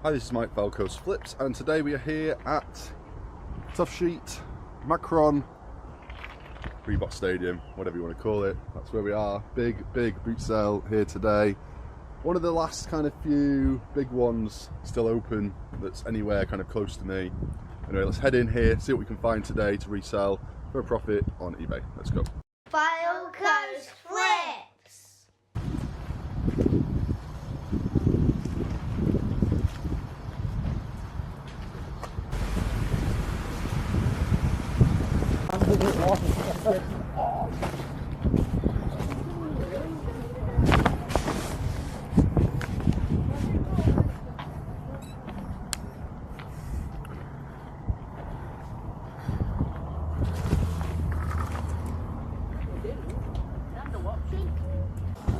Hi, this is Mike Falco's Flips, and today we are here at Tough Sheet, Macron, Reebok Stadium, whatever you want to call it. That's where we are. Big boot sale here today. One of the last kind of few big ones still open that's anywhere kind of close to me. Anyway, let's head in here, see what we can find today to resell for a profit on eBay. Let's go. Falco's Flips!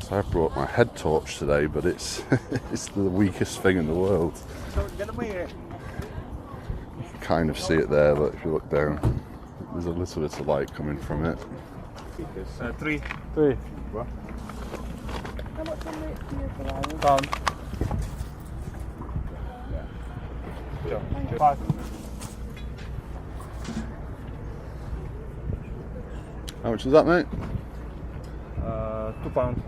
So I brought my head torch today, but it's it's the weakest thing in the world. You can kind of see it there, but if you look down, there's a little bit of light coming from it. Three. What? How much on it? Pound. Yeah. 5. How much is that, mate? £2.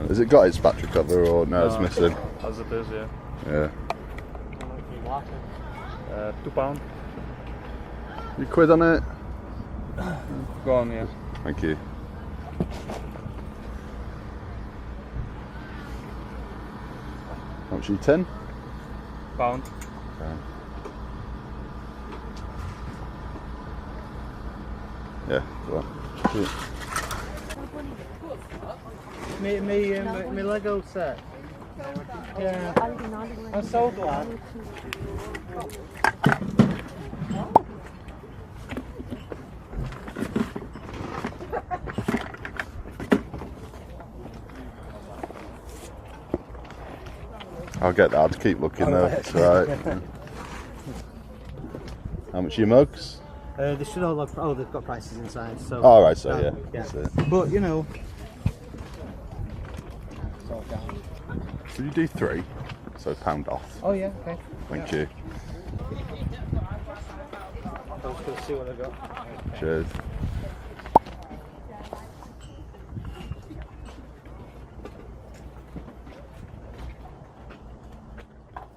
Has it got its battery cover or no, it's missing? As it is, yeah. Yeah. £2. You quid on it? Go on, yeah. Thank you. How much are you, 10? £1. Okay. Yeah, go on. Me Lego set. Yeah. I sold one. I'll get that, I'll keep looking though, it's alright. How much are your mugs? They should all have, they've got prices inside, so... Oh, right, so yeah. That's it. But, you know... Should you do 3? So £1 off. Oh, yeah, okay. Thank you. I was going to see what I got. Cheers.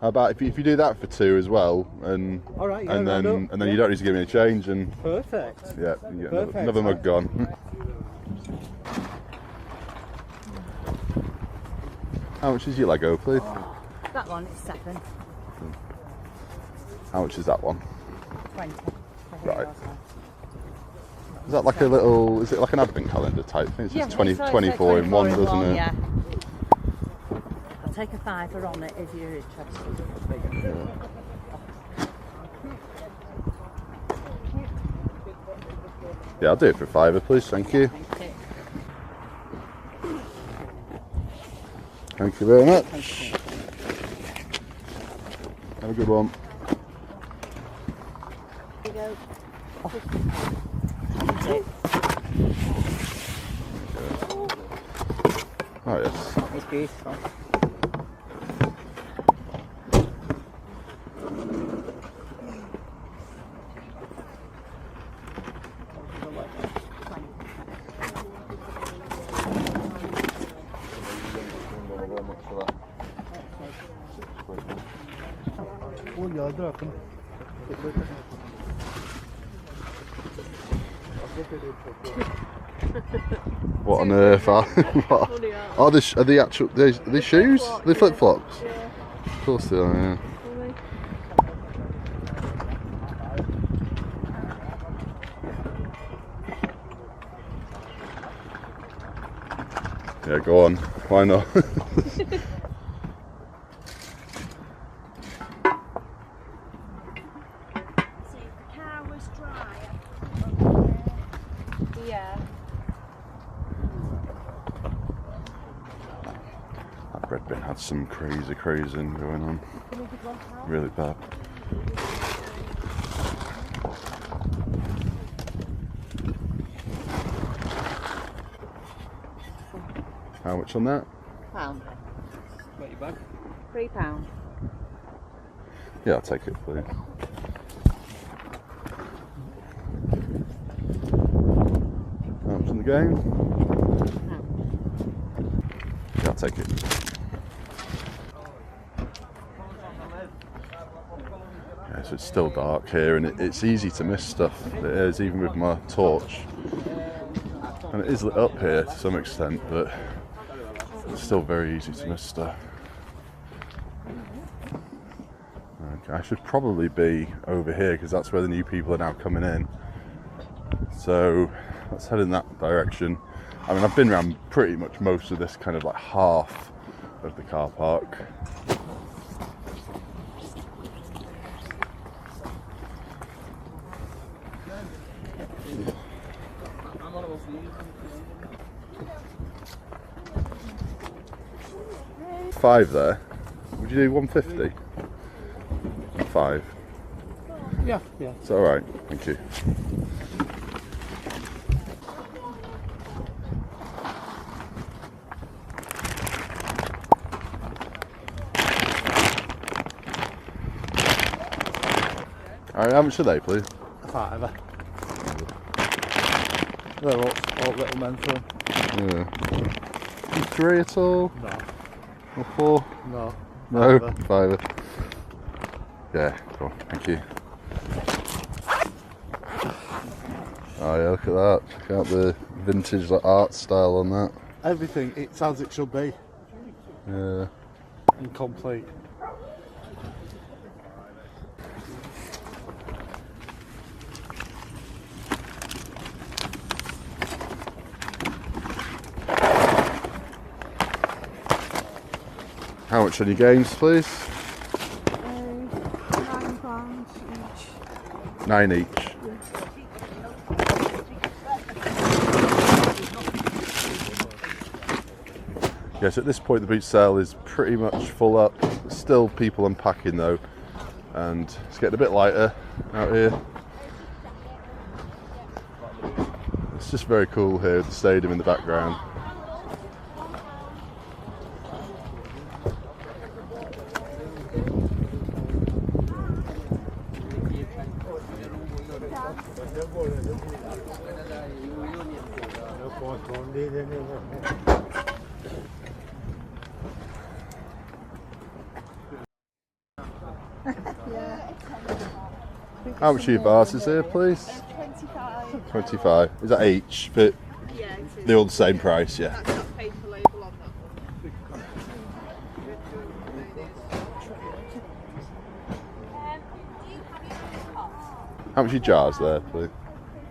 How about if you do that for 2 as well, and All right, yeah, and then you don't need to give me a change, and Perfect. yeah, you get Perfect. another mug gone. How much is your Lego, please? That one is 7. How much is that one? 20. Right. Is that like a little? Is it like an advent calendar type thing? It's Yeah, just 20, it's like 24 in one, doesn't it? Yeah. I'll take a £5 on it if you're interested. Yeah, I'll do it for £5, please. Thank you. Thank you. Thank you very much. Thank you. Have a good one. Here you go. Oh yes. It's beautiful. Oh, yeah, droppen. What on earth are? What? Oh, are they actual? Are they shoes? Are they flip flops? Yeah. Of course they are. Yeah. Yeah, go on. Why not? Yeah. That bread bin had some crazy going on. Really bad. How much on that? £1. Got your bag? £3. Yeah, I'll take it, please. How much in the game? Yeah, I'll take it. Yeah, so it's still dark here, and it's easy to miss stuff. It is, even with my torch. And it is lit up here to some extent, but it's still very easy to miss stuff. Okay, I should probably be over here because that's where the new people are now coming in. So let's head in that direction. I mean, I've been around pretty much most of this kind of like half of the car park. Five there. Would you do 150? 5. Yeah. It's all right. Thank you. All right. How much are they, please? 5. They're all little men for. Yeah. 3 at all? No. Or 4? No. No. 5. Yeah, cool, thank you. Oh yeah, look at that. Check out the vintage like, art style on that. Everything, it's as it should be. Yeah. And complete. How much on your games, please? £9 each. 9 each. Yes, at this point the boot sale is pretty much full up. Still people unpacking though, and it's getting a bit lighter out here. It's just very cool here with the stadium in the background. How much are your vases here, please? 25. 25. Is that each? But Yeah, it is. they're all the same price, yeah. That's got paper label on that one. How much are your jars there, please?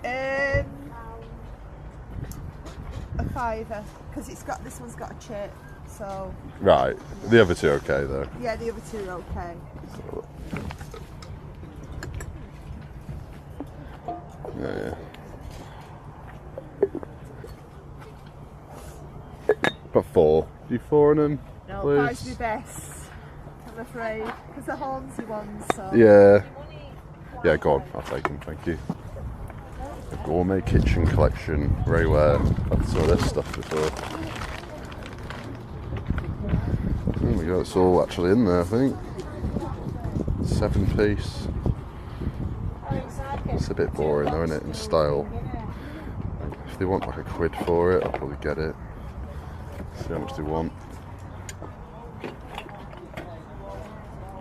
A £5 because this one's got a chip. So Right. The other two okay though. yeah, the other 2 are okay. Yeah. Got 4. Do 4 on them, No, please? 5's my best. I'm afraid because they're Hornsey ones. So Yeah. Yeah, go on. I'll take them. Thank you. A gourmet kitchen collection. Very rare. I've saw this stuff before. Oh my god, it's all actually in there, I think. 7-piece. It's a bit boring though, isn't it, in style? If they want like a quid for it, I'll probably get it. See how much they want.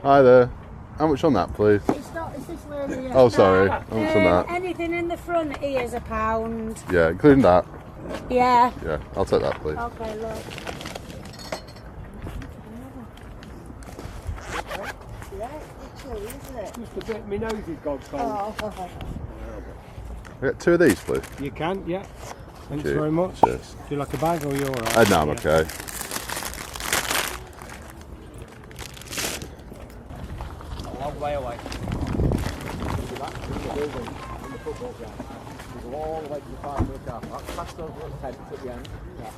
Hi there. How much on that, please? It's this lady here. Oh, sorry. How much on that? Anything in the front here is £1. Yeah, including that. Yeah. Yeah, I'll take that, please. Okay, look. Just a bit, my nose is gone cold. I get 2 of these, please. You can, yeah. Thanks you. very much. Cheers. Do you like a bag or you're alright? No, I'm okay. A long way away. All the way to the far end of the car park, past over at the tent at the end,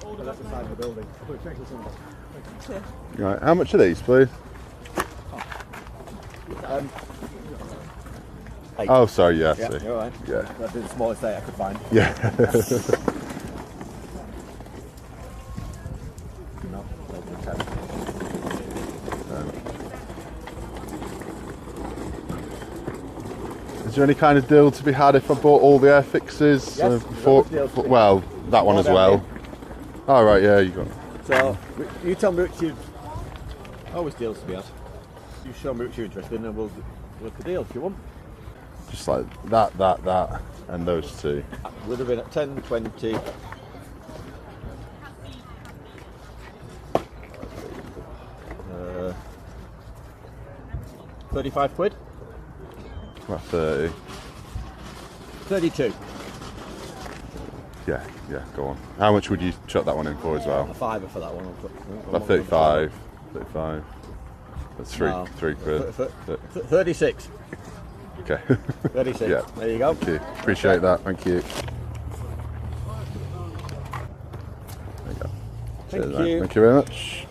but that's the side of the building. Right, how much are these, please? 8. Oh, sorry, yeah, Yeah, see. you're alright. Yeah. That'd be the smallest 8 I could find. Yeah. No, over the tent. Is there any kind of deal to be had if I bought all the air fixes? Yes, Well, that one as well. Oh, right, yeah, you got it. So, you tell me which you... Always deals to be had. You show me which you're interested in and we'll look a deal if you want. Just like that, and those two. Would have been at 10, 20... 35 quid. About 30. 32. Yeah, go on. How much would you chuck that one in for as well? A fiver for that one. About 35. 35. That's three quid. 36. Okay. 36. Yeah. There you go. Thank you. Appreciate that. Thank you. There you go. Thank Cheers, mate. you. Thank you very much.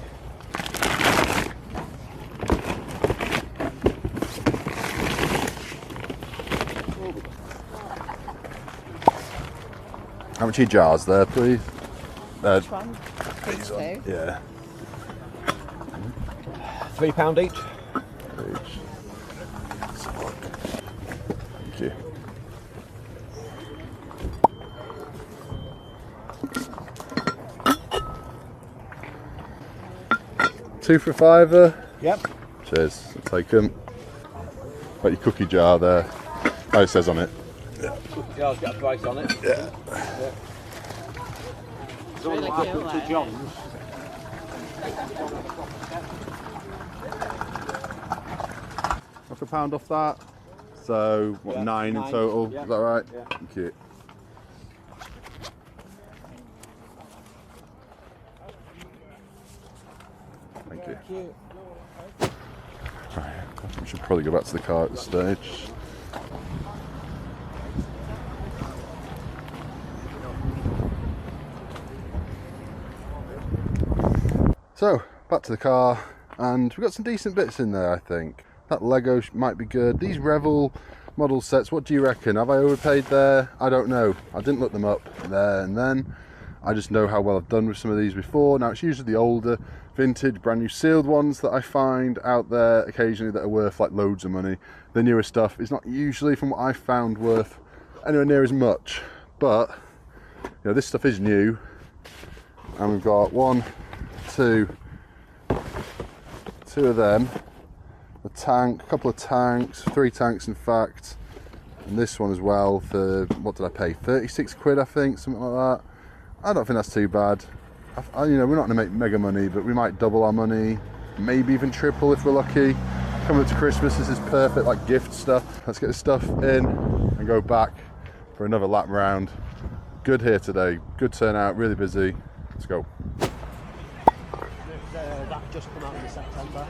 How much are your jars there, please? Which one? These one. Yeah. £3 each. Each. Thank you. Two for £5. Yep. Cheers. I'll take them. Got your cookie jar there. Oh, it says on it. Yeah, I'll get a price on it. Yeah. It's really cool, To John's. Like £1 off that. So, what, Yeah, 9 in nine. total? Yeah. Is that right? Yeah. Thank you. Thank you. Right, we should probably go back to the car at this stage. So, back to the car, and we've got some decent bits in there, I think. That Lego might be good. These Revel model sets, what do you reckon? Have I overpaid there? I don't know. I didn't look them up there and then. I just know how well I've done with some of these before. Now, it's usually the older, vintage, brand new sealed ones that I find out there occasionally that are worth like loads of money. The newer stuff is not usually, from what I've found, worth anywhere near as much. But, you know, this stuff is new. And we've got two of them, a tank, a couple of tanks, 3 tanks in fact, and this one as well for, what did I pay, 36 quid I think, something like that. I don't think that's too bad. You know, we're not going to make mega money, but we might double our money, maybe even triple if we're lucky. Coming up to Christmas, this is perfect, like gift stuff. Let's get this stuff in and go back for another lap round. Good here today, good turnout, really busy. Let's go. That just come out in September.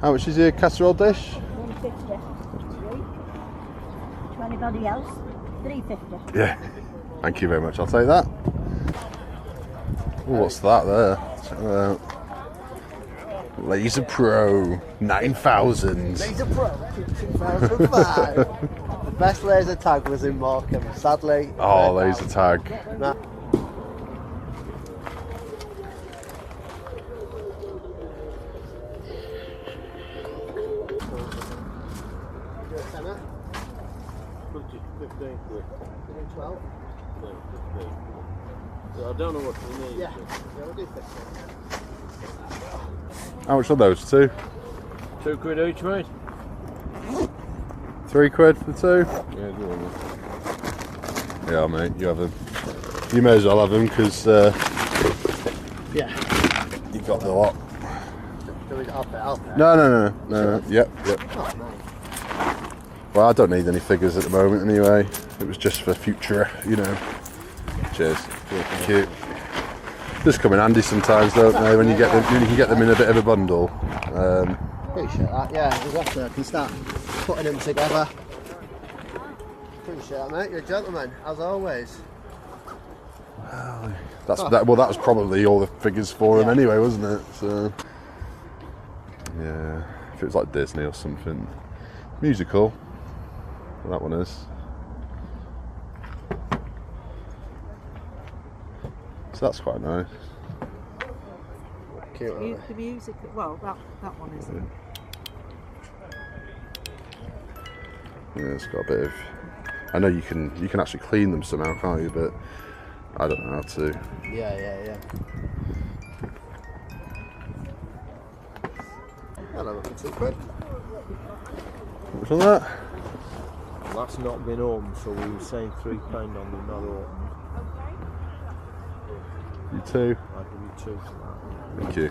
How much is your casserole dish? 150. To anybody else? 350. Yeah. Thank you very much. I'll take that. Ooh, what's that there? Check that out. Laser Pro 9000. Laser Pro 2005. The best laser tag was in Morecambe. Sadly. Oh, laser tag. Nah. I don't know what you need. Yeah, we'll do 50. How much are those? 2? 2 quid each, mate. 3 quid for 2? Yeah, go on. Yeah, mate, you have them. You may as well have them because Yeah. you got the lot. I'll pay. No. Yep. Oh, nice. Well, I don't need any figures at the moment anyway. It was just for future, you know. Cheers. Thank you. Just come in handy sometimes, don't they? When you get them, you can get them in a bit of a bundle. Appreciate that. Yeah, exactly. I can start putting them together. Appreciate that, mate. You're a gentleman, as always. That was probably all the figures for them anyway, wasn't it? So yeah, if it was like Disney or something musical, well, that one is. So that's quite nice. cute, aren't they? The music, well, that one isn't. Yeah, it's got a bit of. I know you can actually clean them somehow, can't you? But I don't know how to. Yeah. Hello, it's a quick. What's on that? That's not been opened, so we were saying £3 on them not opened. You too. I'll give you 2 for Thank you.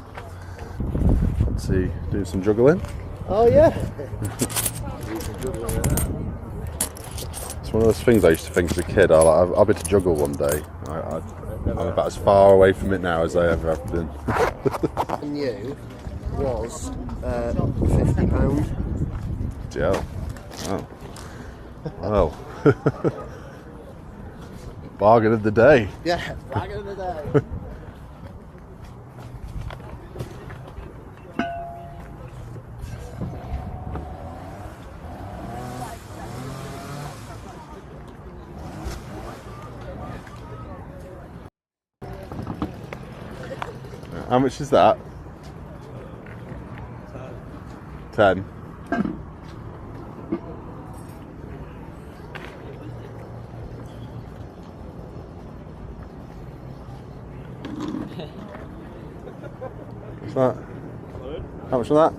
Let's see, do some juggling. Oh yeah. It's one of those things I used to think as a kid. I'll be to juggle one day. I'm about as far away from it now as I ever have been. New was £50. Yeah. Wow. Well. Bargain of the day. Yeah, back in the day. How much is that? 10. What's that? How much was that?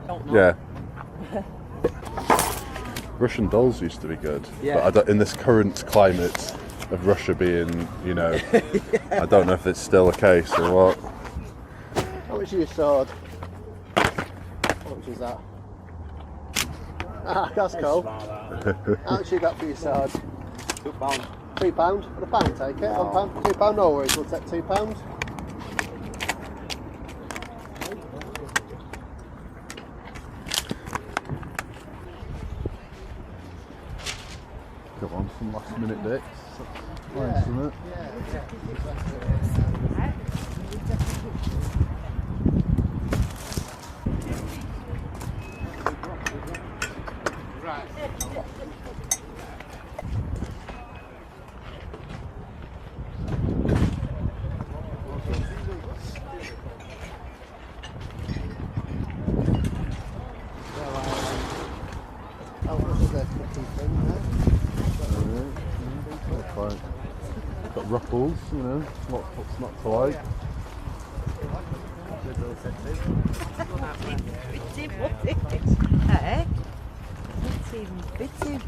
Don't know. Yeah. Russian dolls used to be good, but I don't, in this current climate of Russia being, you know, I don't know if it's still the case or what. How much is your sword? How much is that? Ah, that's cool. How much you got for your sword? £2. £2? Would a pound take it? £1? £2? No worries, we'll take £2. Come on, some last minute bits. Nice, isn't it? How much is the thing there? Quite. Got ruffles, you know, what's not to like. Hey, it's even fitting.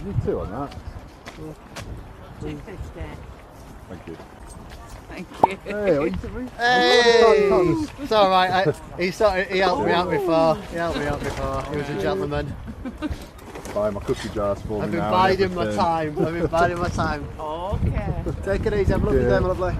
You 2 on that. £2.50. Thank you. Thank you. Hey, Hey! It's alright, he helped me out before. He was a gentleman. Buy my cookie jars for I've me been now. biding my time. Okay. Take it easy, have a lovely day, my lovely.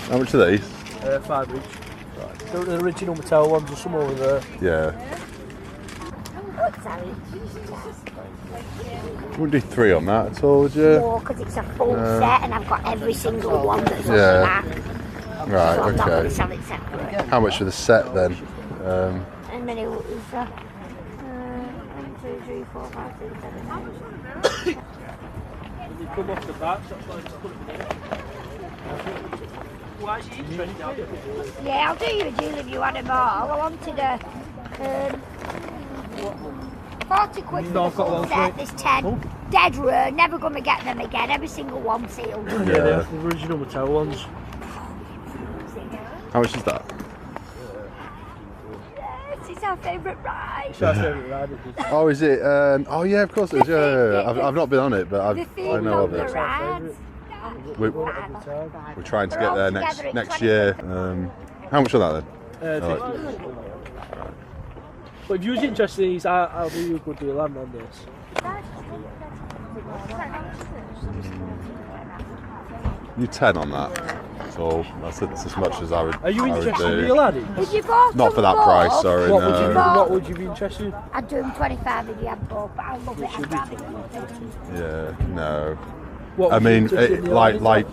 How much are these? 5 each. They're the original Mattel ones, there's some over there. Yeah. You wouldn't do 3 on that at all, would you? No, because it's a full set and I've got every single one that's on Yeah. the back. Right, So I'm not going okay. to sell it separate. How much for the set then? And then it was 1, 2, 3, 4, 5, 6, 7, 8. You come off the back, that's why it's put it there. Why is he interested? Yeah, I'll do you a deal if you had them all. I wanted a 40 quid for the full set. There's 10. Dead rare, never going to get them again. Every single one sealed. Yeah, they're the original Mattel ones. How much is that? Yes, it's our favourite ride. It's our favourite ride. Oh, is it? Oh, yeah, of course it is. Yeah. I've not been on it, but I know of The it. rides. We're trying to get there next year. How much for that then? But if you was interested in these, I'll do you a good deal on this. You 10 on that. all. That's as much as I would. Are you I would interested in do. real laddie? If you bought Not for that them price, both, sorry. What No. would you be interested in? I'd do them 25 if you had both, but I love it. I'd rather you take them. Yeah, no. What I would you mean, interested in the Laddie? like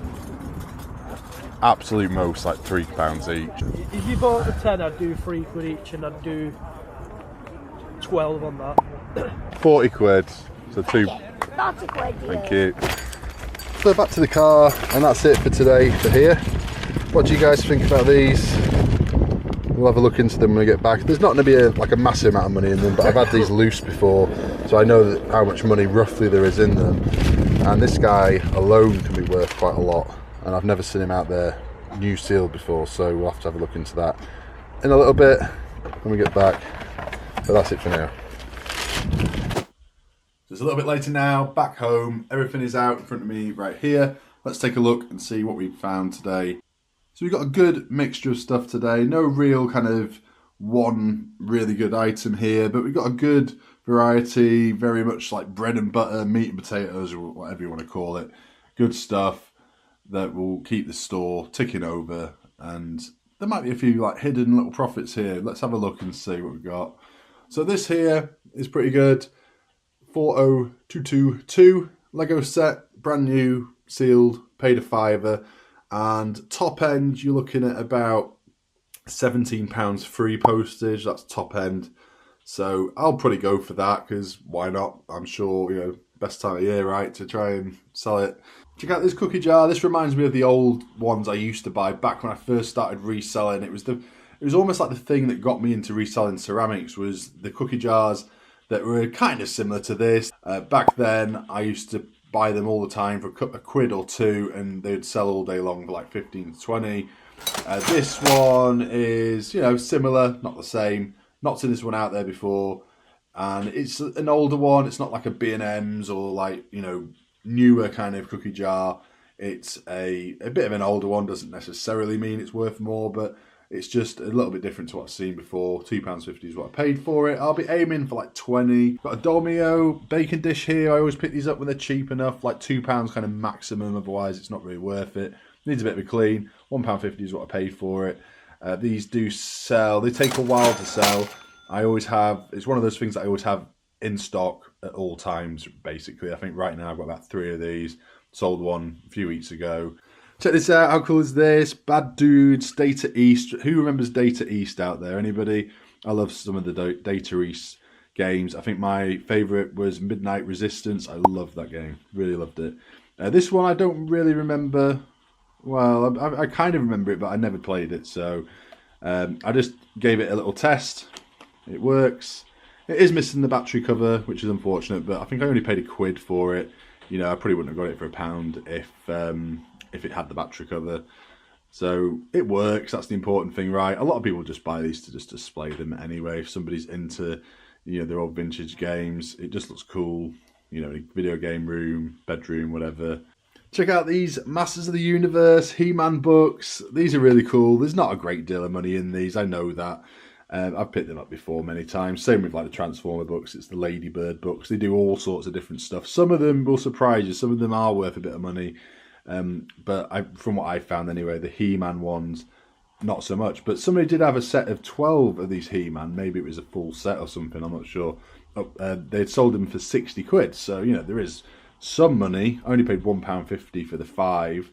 absolute most, like £3 each. If you bought the 10, I'd do £3 each, and I'd do 12 on that. 40 quid. So two. 40 quid, Thank you. So back to the car, and that's it for today for here. What do you guys think about these? We'll have a look into them when we get back. There's not going to be like a massive amount of money in them, but I've had these loose before, so I know how much money roughly there is in them. And this guy alone can be worth quite a lot, and I've never seen him out there new sealed before, so we'll have to have a look into that in a little bit when we get back. But that's it for now. So it's a little bit later now, back home. Everything is out in front of me right here. Let's take a look and see what we've found today. So we've got a good mixture of stuff today. No real kind of one really good item here, but we've got a good variety, very much like bread and butter, meat and potatoes, or whatever you want to call it. Good stuff that will keep the store ticking over. And there might be a few like hidden little profits here. Let's have a look and see what we've got. So this here is pretty good. 40222 Lego set, brand new, sealed, paid a £5, and top end you're looking at about £17 free postage. That's top end, so I'll probably go for that because why not? I'm sure, you know, best time of year, right, to try and sell it. Check out this cookie jar. This reminds me of the old ones I used to buy back when I first started reselling. It was almost like the thing that got me into reselling ceramics was the cookie jars that were kind of similar to this. Back then, I used to buy them all the time for a quid or two, and they'd sell all day long for like 15 to 20. This one is, you know, similar, not the same. Not seen this one out there before, and it's an older one. It's not like a B&M's or like, you know, newer kind of cookie jar. It's a bit of an older one. Doesn't necessarily mean it's worth more, but it's just a little bit different to what I've seen before. £2.50 is what I paid for it. I'll be aiming for like 20. Got a Dolmio bacon dish here. I always pick these up when they're cheap enough, like £2 kind of maximum. Otherwise, it's not really worth it. Needs a bit of a clean. £1.50 is what I paid for it. These do sell. They take a while to sell. I always have. It's one of those things that I always have in stock at all times. Basically, I think right now I've got about 3 of these. Sold one a few weeks ago. Check this out. How cool is this? Bad Dudes, Data East. Who remembers Data East out there? Anybody? I love some of the Data East games. I think my favourite was Midnight Resistance. I loved that game. Really loved it. This one I don't really remember. Well, I kind of remember it, but I never played it. So I just gave it a little test. It works. It is missing the battery cover, which is unfortunate, but I think I only paid £1 for it. You know, I probably wouldn't have got it for £1 if it had the battery cover. So it works. That's the important thing, right? A lot of people just buy these to just display them anyway. If somebody's into, you know, their old vintage games, it just looks cool. You know, video game room, bedroom, whatever. Check out these Masters of the Universe He-Man books. These are really cool. There's not a great deal of money in these. I know that. I've picked them up before many times. Same with like the Transformer books. It's the Ladybird books. They do all sorts of different stuff. Some of them will surprise you. Some of them are worth a bit of money. But from what I found anyway, the He-Man ones, not so much. But somebody did have a set of 12 of these He-Man. Maybe it was a full set or something. I'm not sure. They'd sold them for £60. So, you know, there is some money. I only paid £1.50 for the 5.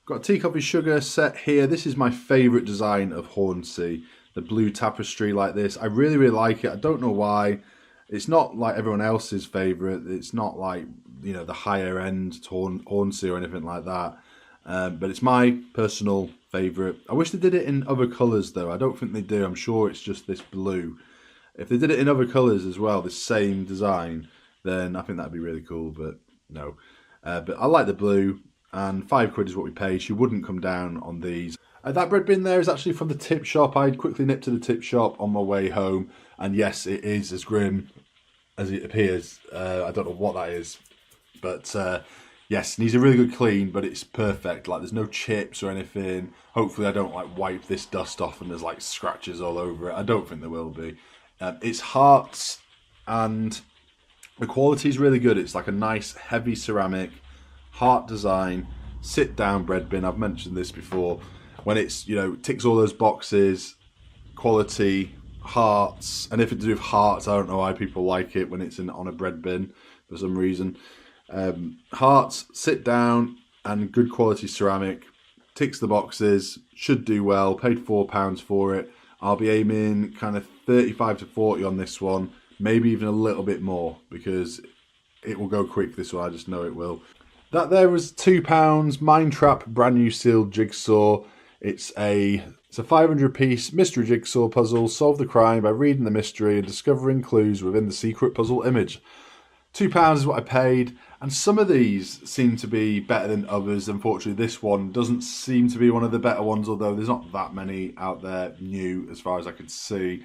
Got a tea, coffee, sugar set here. This is my favourite design of Hornsey. The blue tapestry like this. I really, really like it. I don't know why. It's not like everyone else's favourite. It's not like, you know, the higher end Hornsey or anything like that. But it's my personal favourite. I wish they did it in other colours though. I don't think they do. I'm sure it's just this blue. If they did it in other colours as well, the same design, then I think that'd be really cool, but no. But I like the blue, and £5 is what we paid. She wouldn't come down on these. That bread bin there is actually from the tip shop. I quickly nipped to the tip shop on my way home, and yes, it is as grim as it appears. I don't know what that is, but yes, needs a really good clean, but it's perfect. Like, there's no chips or anything. Hopefully I don't like wipe this dust off and there's like scratches all over it. I don't think there will be. It's hearts, and the quality is really good. It's like a nice heavy ceramic heart design, sit down bread bin. I've mentioned this before. When it's, you know, ticks all those boxes, quality, hearts, anything to do with hearts, I don't know why people like it when it's on a bread bin for some reason. Hearts, sit down, and good quality ceramic, ticks the boxes, should do well, paid £4 for it. I'll be aiming kind of 35 to 40 on this one, maybe even a little bit more, because it will go quick, this one, I just know it will. That there was £2, Mine Trap brand new sealed jigsaw. It's a 500-piece mystery jigsaw puzzle. Solve the crime by reading the mystery and discovering clues within the secret puzzle image. £2 is what I paid, and some of these seem to be better than others. Unfortunately, this one doesn't seem to be one of the better ones, although there's not that many out there new as far as I can see.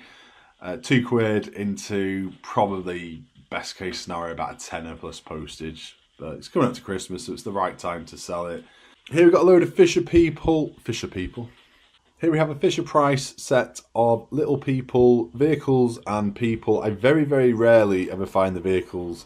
£2 into probably best case scenario about a tenner plus postage, but it's coming up to Christmas, so it's the right time to sell it. Here we've got a load of Fisher People. Here we have a Fisher Price set of little people, vehicles and people. I very, very rarely ever find the vehicles.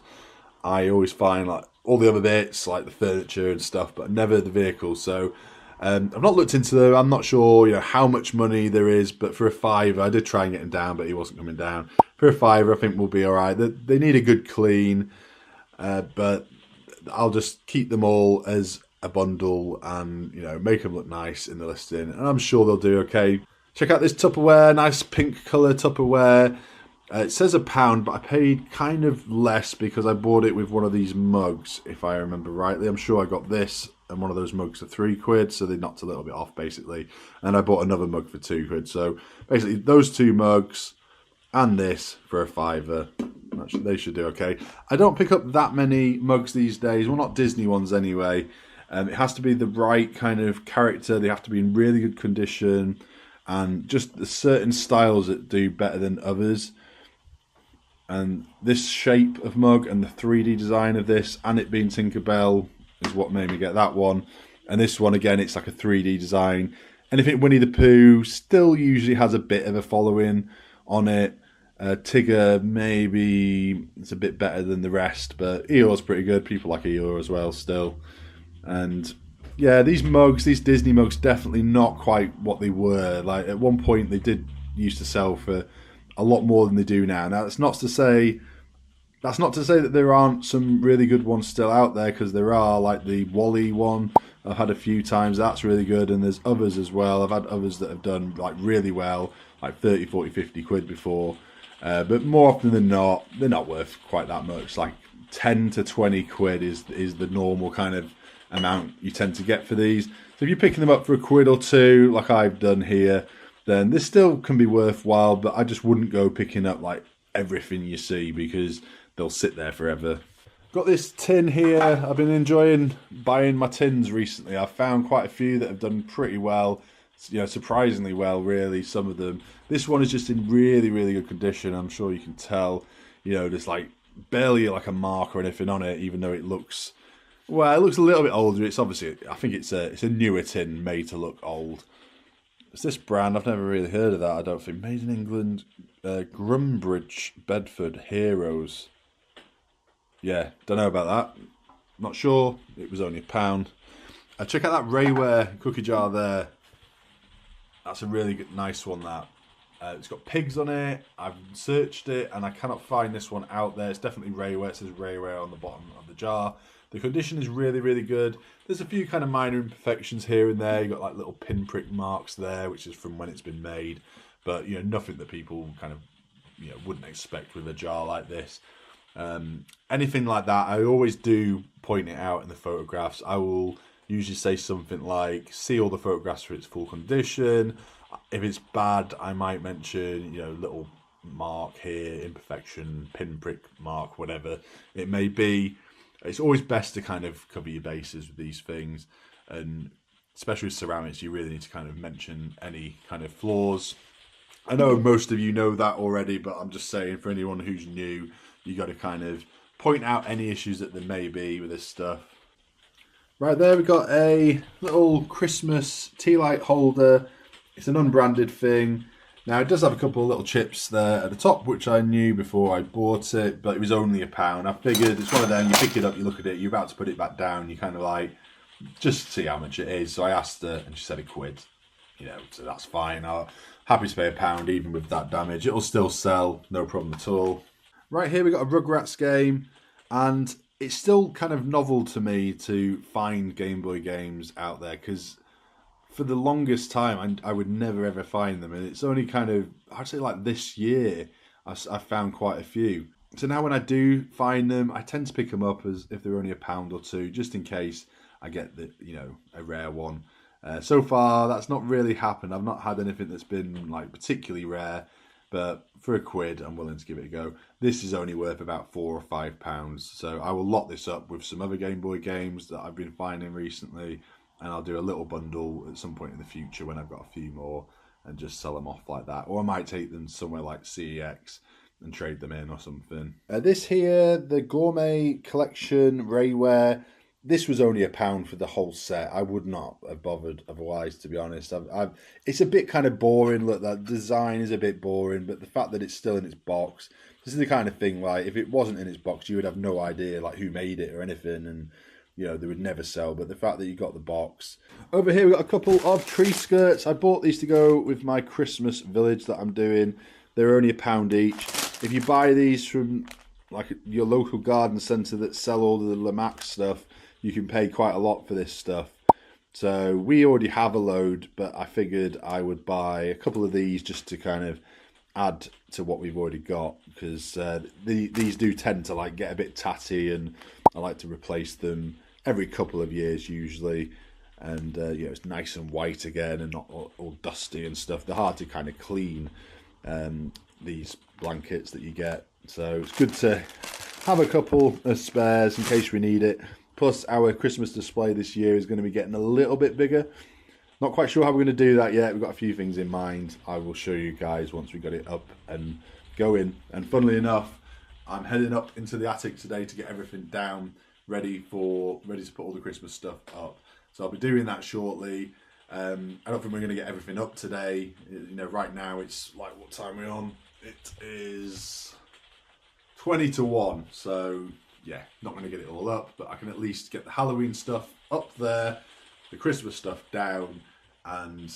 I always find like all the other bits, like the furniture and stuff, but never the vehicles. So I've not looked into them. I'm not sure, you know, how much money there is, but for a £5, I did try and get him down, but he wasn't coming down. For a £5, I think we'll be all right. They need a good clean, but I'll just keep them all as a bundle and, you know, make them look nice in the listing, and I'm sure they'll do okay. Check out this Tupperware, nice pink colour Tupperware. It says £1, but I paid kind of less because I bought it with one of these mugs, if I remember rightly. I'm sure I got this and one of those mugs for £3, so they knocked a little bit off basically. And I bought another mug for £2. So basically those two mugs and this for a £5. They should do okay. I don't pick up that many mugs these days. Well, not Disney ones anyway. It has to be the right kind of character. They have to be in really good condition, and just the certain styles that do better than others. And this shape of mug and the 3D design of this, and it being Tinkerbell, is what made me get that one. And this one, again, it's like a 3D design. Anything Winnie the Pooh still usually has a bit of a following on it. Tigger, maybe it's a bit better than the rest, but Eeyore's pretty good. People like Eeyore as well still. And yeah, these mugs, these Disney mugs, definitely not quite what they were. Like at one point they did used to sell for a lot more than they do now. Now that's not to say that there aren't some really good ones still out there, because there are, like the Wally one I've had a few times, that's really good, and there's others as well. I've had others that have done like really well, like 30, 40, 50 quid before, but more often than not they're not worth quite that much. Like 10 to 20 quid is the normal kind of amount you tend to get for these. So if you're picking them up for £1 or £2 like I've done here, then this still can be worthwhile, but I just wouldn't go picking up like everything you see, because they'll sit there forever. Got this tin here. I've been enjoying buying my tins recently. I've found quite a few that have done pretty well, you know, surprisingly well really, some of them. This one is just in really, really good condition. I'm sure you can tell, you know, there's like barely like a mark or anything on it, even though it looks, well, it looks a little bit older. It's obviously, I think it's a newer tin made to look old. It's this brand, I've never really heard of that, I don't think. Made in England, Grumbridge, Bedford, Heroes. Yeah, don't know about that. Not sure, it was only £1. Check out that Rayware cookie jar there. That's a really good, nice one, that. It's got pigs on it. I've searched it and I cannot find this one out there. It's definitely Rayware. It says Rayware on the bottom of the jar. The condition is really, really good. There's a few kind of minor imperfections here and there. You've got like little pinprick marks there, which is from when it's been made. But, you know, nothing that people kind of, you know, wouldn't expect with a jar like this. Anything like that, I always do point it out in the photographs. I will usually say something like, see all the photographs for its full condition. If it's bad, I might mention, you know, little mark here, imperfection, pinprick mark, whatever it may be. It's always best to kind of cover your bases with these things, and especially with ceramics, you really need to kind of mention any kind of flaws. I know most of you know that already, but I'm just saying for anyone who's new, you got to kind of point out any issues that there may be with this stuff. Right there, we've got a little Christmas tea light holder. It's an unbranded thing. Now, it does have a couple of little chips there at the top, which I knew before I bought it, but it was only £1. I figured it's one of them, you pick it up, you look at it, you're about to put it back down, you kind of like, just to see how much it is. So I asked her and she said £1, you know, so that's fine. I'm happy to pay £1 even with that damage. It'll still sell, no problem at all. Right here we got a Rugrats game, and it's still kind of novel to me to find Game Boy games out there, because for the longest time I would never ever find them, and it's only kind of, I'd say like this year I found quite a few. So now when I do find them, I tend to pick them up as if they're only £1 or £2, just in case I get the, you know, a rare one. So far that's not really happened. I've not had anything that's been like particularly rare, but for £1 I'm willing to give it a go. This is only worth about £4 or £5, so I will lock this up with some other Game Boy games that I've been finding recently, and I'll do a little bundle at some point in the future when I've got a few more and just sell them off like that. Or I might take them somewhere like CEX and trade them in or something. This here, the Gourmet Collection Rayware, this was only £1 for the whole set. I would not have bothered otherwise, to be honest. It's a bit kind of boring. Look, that design is a bit boring, but the fact that it's still in its box, this is the kind of thing, like, if it wasn't in its box, you would have no idea like who made it or anything, and you know, they would never sell. But the fact that you got the box. Over here we've got a couple of tree skirts. I bought these to go with my Christmas village that I'm doing. They're only £1 each. If you buy these from like your local garden centre that sell all the Lamax stuff, you can pay quite a lot for this stuff. So we already have a load, but I figured I would buy a couple of these just to kind of add to what we've already got, because these do tend to like get a bit tatty, and I like to replace them every couple of years usually. And you know, it's nice and white again and not all dusty and stuff. They're hard to kind of clean, these blankets that you get, so it's good to have a couple of spares in case we need it. Plus our Christmas display this year is going to be getting a little bit bigger. Not quite sure how we're going to do that yet. We've got a few things in mind. I will show you guys once we got it up and going. And funnily enough, I'm heading up into the attic today to get everything down, ready to put all the Christmas stuff up. So I'll be doing that shortly. I don't think we're going to get everything up today. You know, right now it's like, what time are we on? It is 20 to 1. So yeah, not going to get it all up, but I can at least get the Halloween stuff up there, the Christmas stuff down, and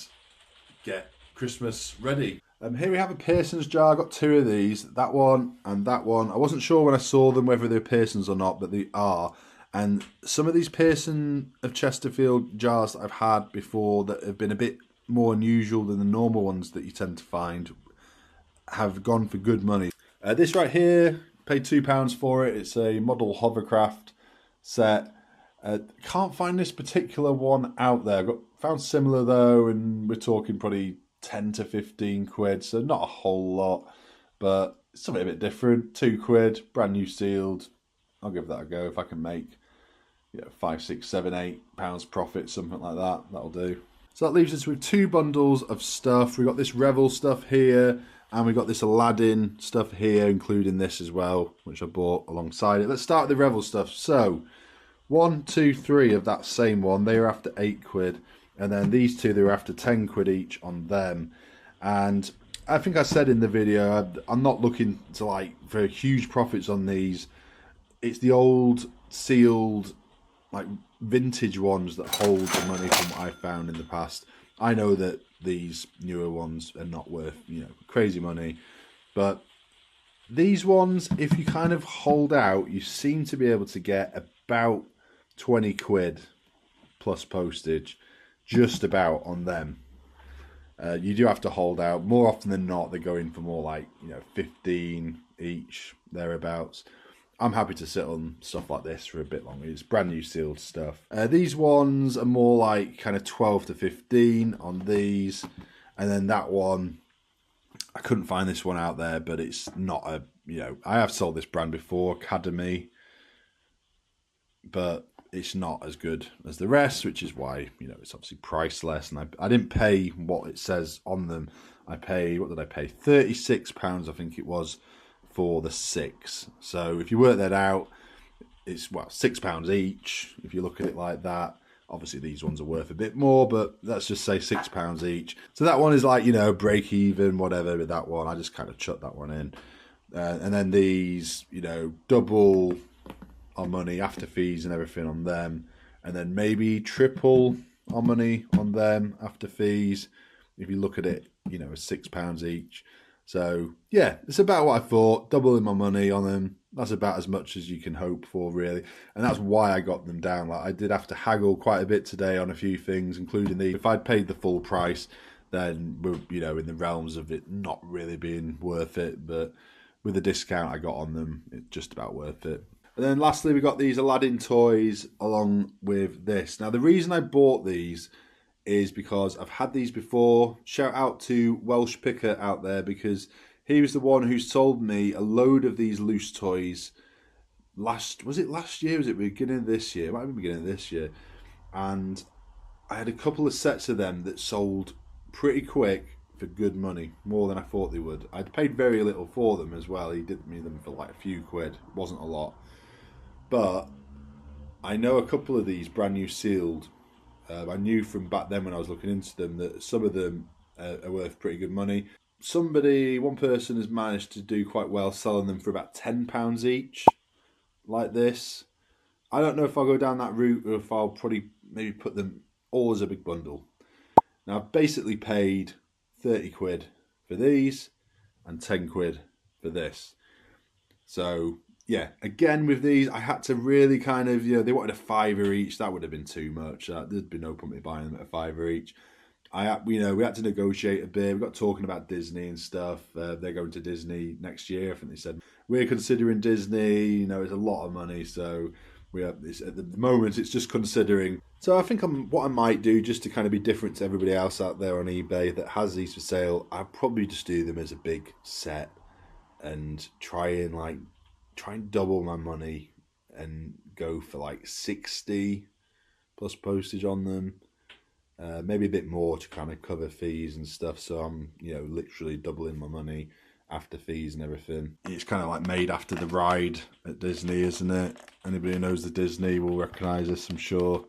get Christmas ready. Here we have a Pearson's jar. I got 2 of these, that one and that one. I wasn't sure when I saw them whether they're Pearson's or not, but they are. And some of these Pearson of Chesterfield jars that I've had before that have been a bit more unusual than the normal ones that you tend to find have gone for good money. This right here, paid £2 for it. It's a model hovercraft set. Can't find this particular one out there. Found similar though, and we're talking probably 10 to 15 quid, so not a whole lot, but something a bit different. £2, brand new sealed. I'll give that a go. If I can make, you know, 5, 6, 7, £8 profit, something like that, that'll do. So that leaves us with 2 bundles of stuff. We've got this Revel stuff here, and we've got this Aladdin stuff here, including this as well, which I bought alongside it. Let's start with the Revel stuff. So 1, 2, 3 of that same one, they were after £8, and then these 2, they were after £10 each on them. And I think I said in the video, I'm not looking to like for huge profits on these. It's the old sealed, like vintage ones that hold the money from what I've found in the past. I know that these newer ones are not worth, you know, crazy money, but these ones, if you kind of hold out, you seem to be able to get about £20 plus postage, just about on them. You do have to hold out. More often than not, they're going for more like, you know, 15 each, thereabouts. I'm happy to sit on stuff like this for a bit longer. It's brand new sealed stuff. These ones are more like kind of 12 to 15 on these. And then that one, I couldn't find this one out there, but it's not a, you know, I have sold this brand before, Academy, but it's not as good as the rest, which is why, you know, it's obviously priceless. And I didn't pay what it says on them. I paid, what did I pay? £36, I think it was, for the 6. So if you work that out, it's, well, £6 each, if you look at it like that. Obviously these ones are worth a bit more, but let's just say £6 each. So that one is like, you know, break even, whatever, with that one. I just kind of chucked that one in. And then these, you know, double on money after fees and everything on them. and then maybe triple our money on them after fees. If you look at it, you know, as £6 each. So yeah, it's about what I thought, doubling my money on them. That's about as much as you can hope for, really. And that's why I got them down. Like, I did have to haggle quite a bit today on a few things, including these. If I'd paid the full price, then we're, you know, in the realms of it not really being worth it. But with the discount I got on them, it's just about worth it. And then lastly, we got these Aladdin toys along with this. Now, the reason I bought these is because I've had these before. Shout out to Welsh Picker out there, because he was the one who sold me a load of these loose toys was it last year? Was it beginning of this year? It might have been beginning of this year. And I had a couple of sets of them that sold pretty quick for good money, more than I thought they would. I'd paid very little for them as well. He did me them for like a few quid. It wasn't a lot. But I know a couple of these brand new sealed. I knew from back then when I was looking into them that some of them are worth pretty good money. One person has managed to do quite well selling them for about £10 each, like this. I don't know if I'll go down that route or if I'll probably maybe put them all as a big bundle. Now, I've basically paid 30 quid for these and 10 quid for this. So yeah, again with these, I had to really kind of, you know, they wanted a £5 each. That would have been too much. There'd be no point in me buying them at a £5 each. We had to negotiate a bit. We got talking about Disney and stuff. They're going to Disney next year. I think they said we're considering Disney. You know, it's a lot of money, so we have this at the moment. It's just considering. So I think what I might do, just to kind of be different to everybody else out there on eBay that has these for sale, I'll probably just do them as a big set and try and double my money and go for like 60 plus postage on them. Maybe a bit more to kind of cover fees and stuff, so I'm, you know, literally doubling my money after fees and everything. It's kind of like made after the ride at Disney, isn't it? Anybody who knows the Disney will recognise this, I'm sure.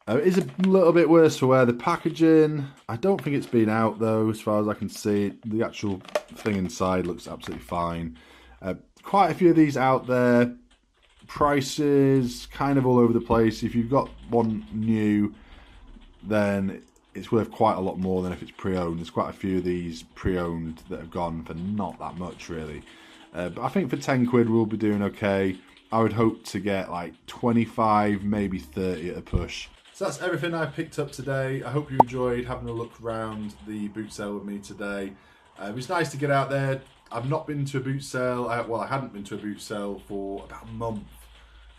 It is a little bit worse for wear. The packaging, I don't think it's been out though, as far as I can see. The actual thing inside looks absolutely fine. Quite a few of these out there. Prices kind of all over the place. If you've got one new, then it's worth quite a lot more than if it's pre-owned. There's quite a few of these pre-owned that have gone for not that much, really. But I think for 10 quid we'll be doing okay. I would hope to get like 25, maybe 30 at a push. So that's everything I picked up today. I hope you enjoyed having a look around the boot sale with me today. It was nice to get out there. I've not been to a boot sale. I hadn't been to a boot sale for about a month.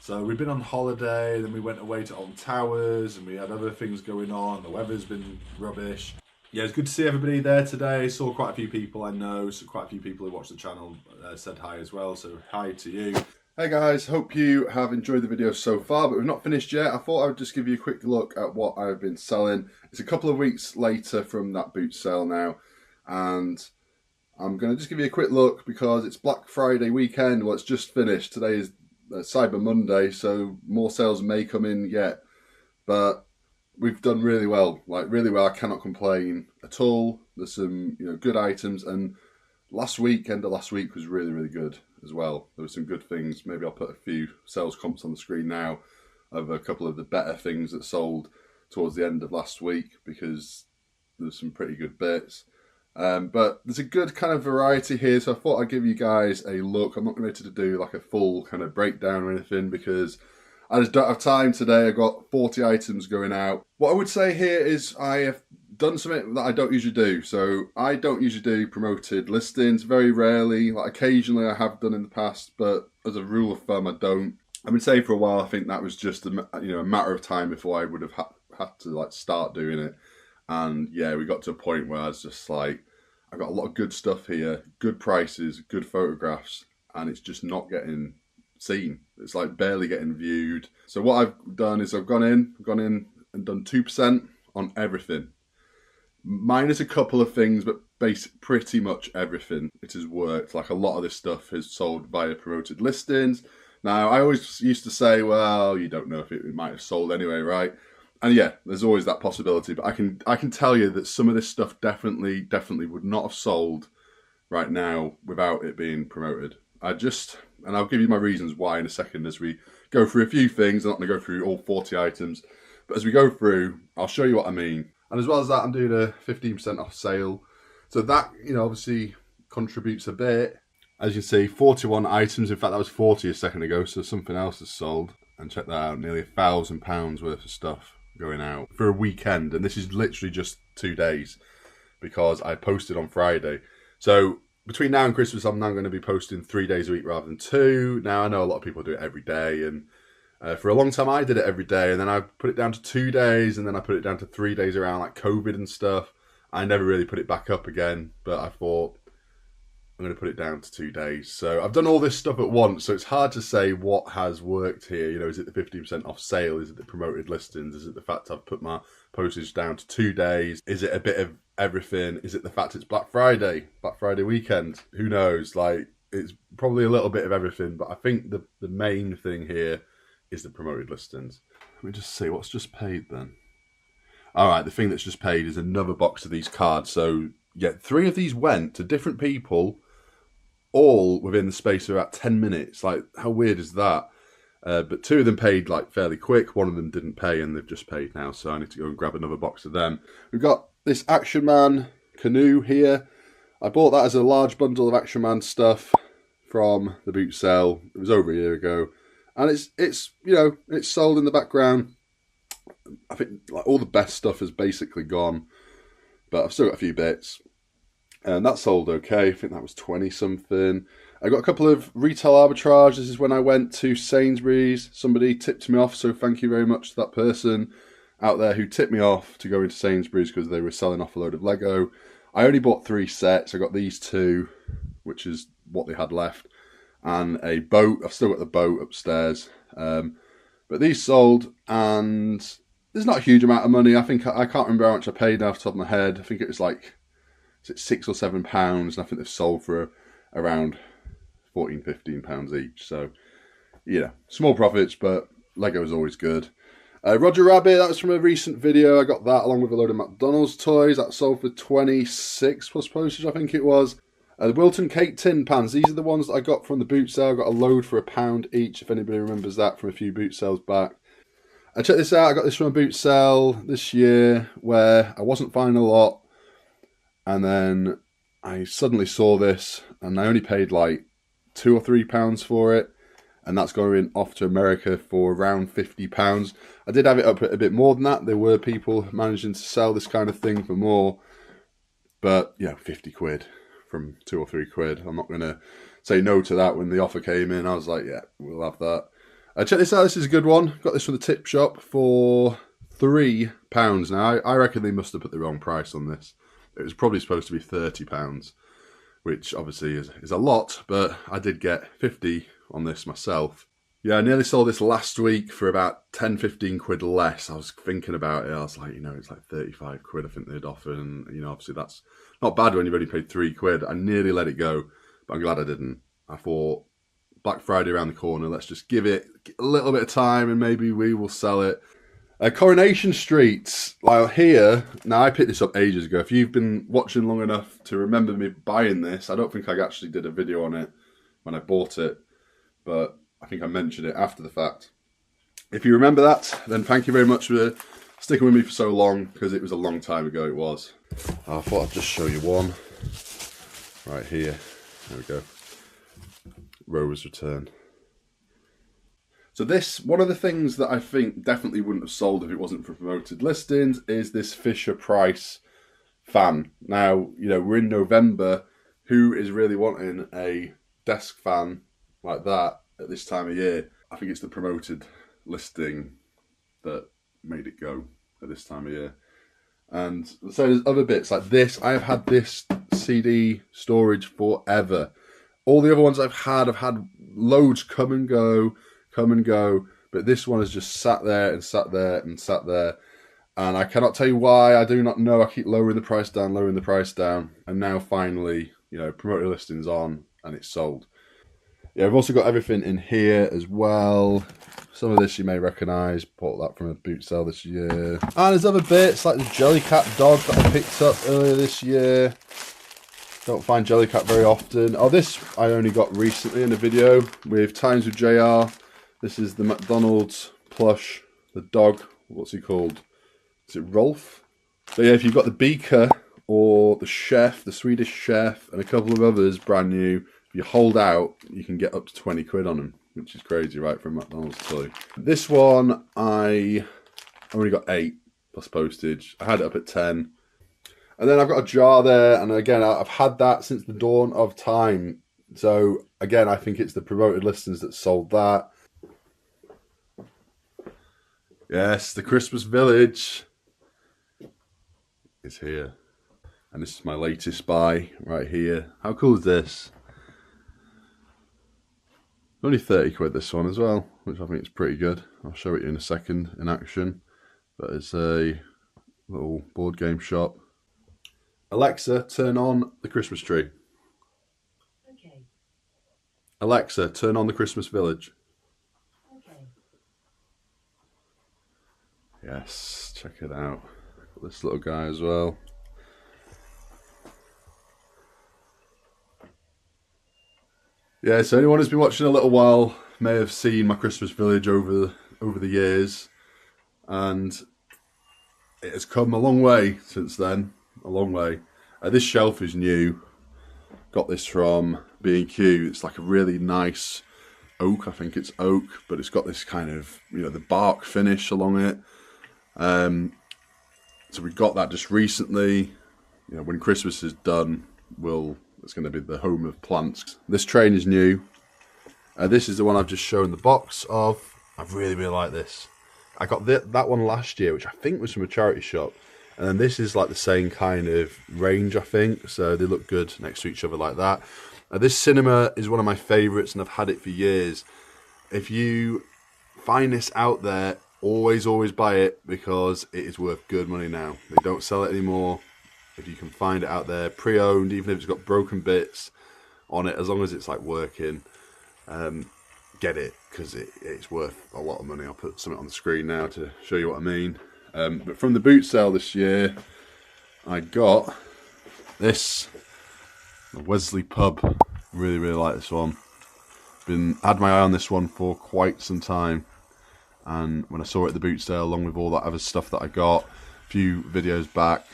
So we've been on holiday, then we went away to Alton Towers, and we had other things going on. The weather's been rubbish. Yeah, it's good to see everybody there today. Saw quite a few people I know, so quite a few people who watch the channel said hi as well, so hi to you. Hey guys, hope you have enjoyed the video so far, but we've not finished yet. I thought I would just give you a quick look at what I've been selling. It's a couple of weeks later from that boot sale now, and I'm going to just give you a quick look because it's Black Friday weekend. Well, it's just finished. Today is Cyber Monday, so more sales may come in yet, but we've done really well, like really well. I cannot complain at all. There's some, you know, good items, and end of last week was really good as well. There were some good things. Maybe I'll put a few sales comps on the screen now of a couple of the better things that sold towards the end of last week, because there's some pretty good bits. But there's a good kind of variety here, so I thought I'd give you guys a look. I'm not ready to do like a full kind of breakdown or anything because I just don't have time today. I've got 40 items going out. What I would say here is I have done something that I don't usually do. So I don't usually do promoted listings, very rarely. Like occasionally I have done in the past, but as a rule of thumb I don't. I've been saying for a while, I think that was just a matter of time before I would have had to like start doing it. And yeah, we got to a point where I was just like, I've got a lot of good stuff here, good prices, good photographs, and it's just not getting seen. It's like barely getting viewed. So what I've done is I've gone in and done 2% on everything. Minus a couple of things, but pretty much everything. It has worked. Like a lot of this stuff is sold via promoted listings. Now, I always used to say, well, you don't know if it might have sold anyway, right? And yeah, there's always that possibility, but I can tell you that some of this stuff definitely would not have sold right now without it being promoted. And I'll give you my reasons why in a second as we go through a few things. I'm not going to go through all 40 items, but as we go through, I'll show you what I mean. And as well as that, I'm doing a 15% off sale. So that, you know, obviously contributes a bit. As you can see, 41 items. In fact, that was 40 a second ago, so something else is sold. And check that out, nearly £1,000 worth of stuff going out for a weekend. And this is literally just 2 days because I posted on Friday. So between now and Christmas, I'm now going to be posting 3 days a week rather than 2. Now, I know a lot of people do it every day. And for a long time, I did it every day. And then I put it down to 2 days. And then I put it down to 3 days around like COVID and stuff. I never really put it back up again. But I thought, I'm going to put it down to 2 days. So I've done all this stuff at once. So it's hard to say what has worked here. You know, is it the 15% off sale? Is it the promoted listings? Is it the fact I've put my postage down to 2 days? Is it a bit of everything? Is it the fact it's Black Friday weekend? Who knows? Like, it's probably a little bit of everything. But I think the main thing here is the promoted listings. Let me just see what's just paid then. All right, the thing that's just paid is another box of these cards. So yeah, 3 of these went to different people, all within the space of about 10 minutes. Like, how weird is that? But 2 of them paid like fairly quick. 1 of them didn't pay and they've just paid now. So I need to go and grab another box of them. We've got this Action Man canoe here. I bought that as a large bundle of Action Man stuff from the boot sale. It was over a year ago. And it's you know, it's sold in the background. I think like all the best stuff is basically gone. But I've still got a few bits. And that sold okay. I think that was 20 something. I got a couple of retail arbitrage. This is when I went to Sainsbury's. Somebody tipped me off, so thank you very much to that person out there who tipped me off to go into Sainsbury's because they were selling off a load of Lego. I only bought 3 sets. I got these 2, which is what they had left, and a boat. I've still got the boat upstairs. But these sold, and there's not a huge amount of money. I think I can't remember how much I paid off the top of my head. I think it was like, is it £6 or £7, and I think they've sold for around £14-15 each. So, yeah, small profits, but Lego is always good. Roger Rabbit, that was from a recent video. I got that along with a load of McDonald's toys. That sold for 26 plus postage, I think it was. The Bolton cake tin pans, these are the ones that I got from the boot sale. I got a load for £1 each, if anybody remembers that from a few boot sales back. Check this out, I got this from a boot sale this year where I wasn't finding a lot. And then I suddenly saw this and I only paid like £2 or £3 for it. And that's going off to America for around £50. I did have it up a bit more than that. There were people managing to sell this kind of thing for more. But, yeah, 50 quid from 2 or 3 quid. I'm not going to say no to that. When the offer came in, I was like, yeah, we'll have that. Check this out. This is a good one. Got this from the tip shop for £3 now. I reckon they must have put the wrong price on this. It was probably supposed to be £30, which obviously is a lot, but I did get 50 on this myself. Yeah, I nearly sold this last week for about 10-15 quid less. I was thinking about it. I was like, you know, it's like 35 quid I think they'd offer, and you know, obviously that's not bad when you've only paid 3 quid. I nearly let it go, but I'm glad I didn't. I thought, Black Friday around the corner, let's just give it a little bit of time and maybe we will sell it. Coronation Street, like here, now I picked this up ages ago. If you've been watching long enough to remember me buying this, I don't think I actually did a video on it when I bought it, but I think I mentioned it after the fact. If you remember that, then thank you very much for sticking with me for so long, because it was a long time ago it was. I thought I'd just show you one. Right here, there we go. Rose Return. So this, one of the things that I think definitely wouldn't have sold if it wasn't for promoted listings is this Fisher-Price fan. Now, you know, we're in November. Who is really wanting a desk fan like that at this time of year? I think it's the promoted listing that made it go at this time of year. And so there's other bits like this. I've had this CD storage forever. All the other ones I've had loads come and go, but this one has just sat there and sat there and sat there. And I cannot tell you why. I do not know. I keep lowering the price down, and now finally, you know, promoted listings on and it's sold. Yeah, I've also got everything in here as well. Some of this you may recognise. Bought that from a boot sale this year. And there's other bits like the Jellycat dog that I picked up earlier this year. Don't find Jellycat very often. Oh, this I only got recently in a video with Times with JR. This is the McDonald's plush, the dog, what's he called? Is it Rolf? So yeah, if you've got the Beaker or the Chef, the Swedish Chef, and a couple of others brand new, if you hold out, you can get up to 20 quid on them, which is crazy, right, from McDonald's too. This one, I only got 8 plus postage. I had it up at 10. And then I've got a jar there, and again, I've had that since the dawn of time. So again, I think it's the promoted listings that sold that. Yes, the Christmas Village is here. And this is my latest buy right here. How cool is this? Only 30 quid this one as well, which I think is pretty good. I'll show it you in a second in action. But it's a little board game shop. Alexa, turn on the Christmas tree. Okay. Alexa, turn on the Christmas Village. Okay. Yes, check it out. Got this little guy as well. Yeah, so anyone who's been watching a little while may have seen my Christmas Village over the years, and it has come a long way since then. A long way. This shelf is new. Got this from B&Q. It's like a really nice oak. I think it's oak, but it's got this kind of, you know, the bark finish along it. So we got that just recently. You know, when Christmas is done, it's going to be the home of plants. This train is new. This is the one I've just shown the box of. I really like this. I got that one last year, which I think was from a charity shop. And then this is like the same kind of range, I think. So they look good next to each other like that. This cinema is one of my favourites, and I've had it for years. If you find this out there, always buy it, because it is worth good money now. They don't sell it anymore. If you can find it out there, pre-owned, even if it's got broken bits on it, as long as it's like working, get it, because it's worth a lot of money. I'll put something on the screen now to show you what I mean. But from the boot sale this year, I got this Wesley Pub. Really like this one. Had my eye on this one for quite some time, and when I saw it at the boot sale, along with all that other stuff that I got a few videos back,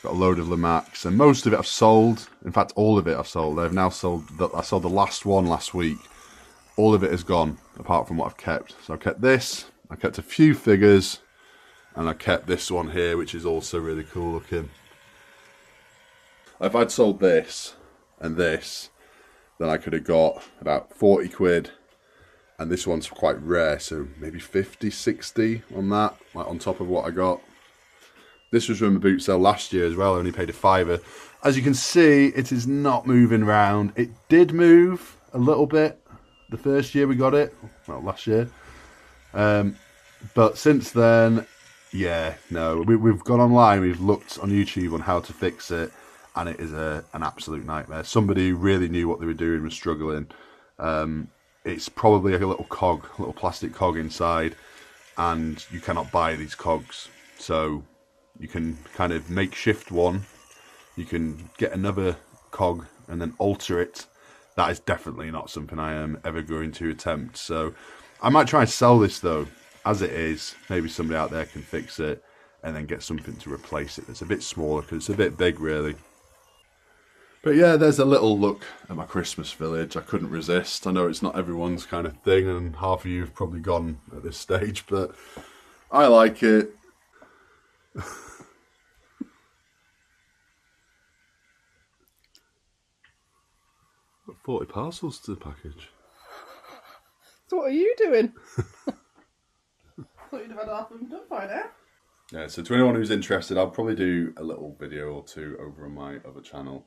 got a load of Lamax, and most of it I've sold. In fact, all of it I've sold. I've now sold. I sold the last one last week. All of it is gone, apart from what I've kept. So I kept this. I kept a few figures. And I kept this one here, which is also really cool looking. If I'd sold this and this, then I could have got about 40 quid. And this one's quite rare, so maybe 50, 60 on that, like on top of what I got. This was from a boot sale last year as well. I only paid a £5. As you can see, it is not moving round. It did move a little bit the first year we got it. Well, last year. But since then, yeah, no, we've gone online, we've looked on YouTube on how to fix it, and it is an absolute nightmare. Somebody who really knew what they were doing was struggling. It's probably like a little plastic cog inside, and you cannot buy these cogs. So you can kind of makeshift one, you can get another cog and then alter it. That is definitely not something I am ever going to attempt. So I might try and sell this though. As it is, maybe somebody out there can fix it and then get something to replace it that's a bit smaller, because it's a bit big really. But yeah, there's a little look at my Christmas Village. I couldn't resist. I know it's not everyone's kind of thing, and half of you have probably gone at this stage, but I like it. 40 parcels to the package. So what are you doing? Thought you'd have had half of them done by now. Yeah, so to anyone who's interested, I'll probably do a little video or two over on my other channel.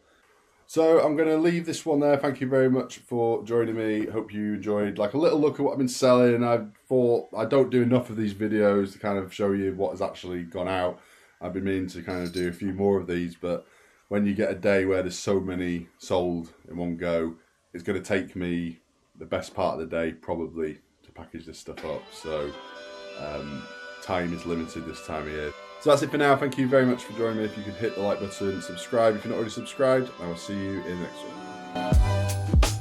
So I'm going to leave this one there. Thank you very much for joining me. Hope you enjoyed like a little look at what I've been selling. I thought I don't do enough of these videos to kind of show you what has actually gone out. I've been meaning to kind of do a few more of these, but when you get a day where there's so many sold in one go, it's going to take me the best part of the day probably to package this stuff up. So time is limited this time of year. So that's it for now. Thank you very much for joining me. If you could hit the like button, subscribe if you're not already subscribed, I will see you in the next one.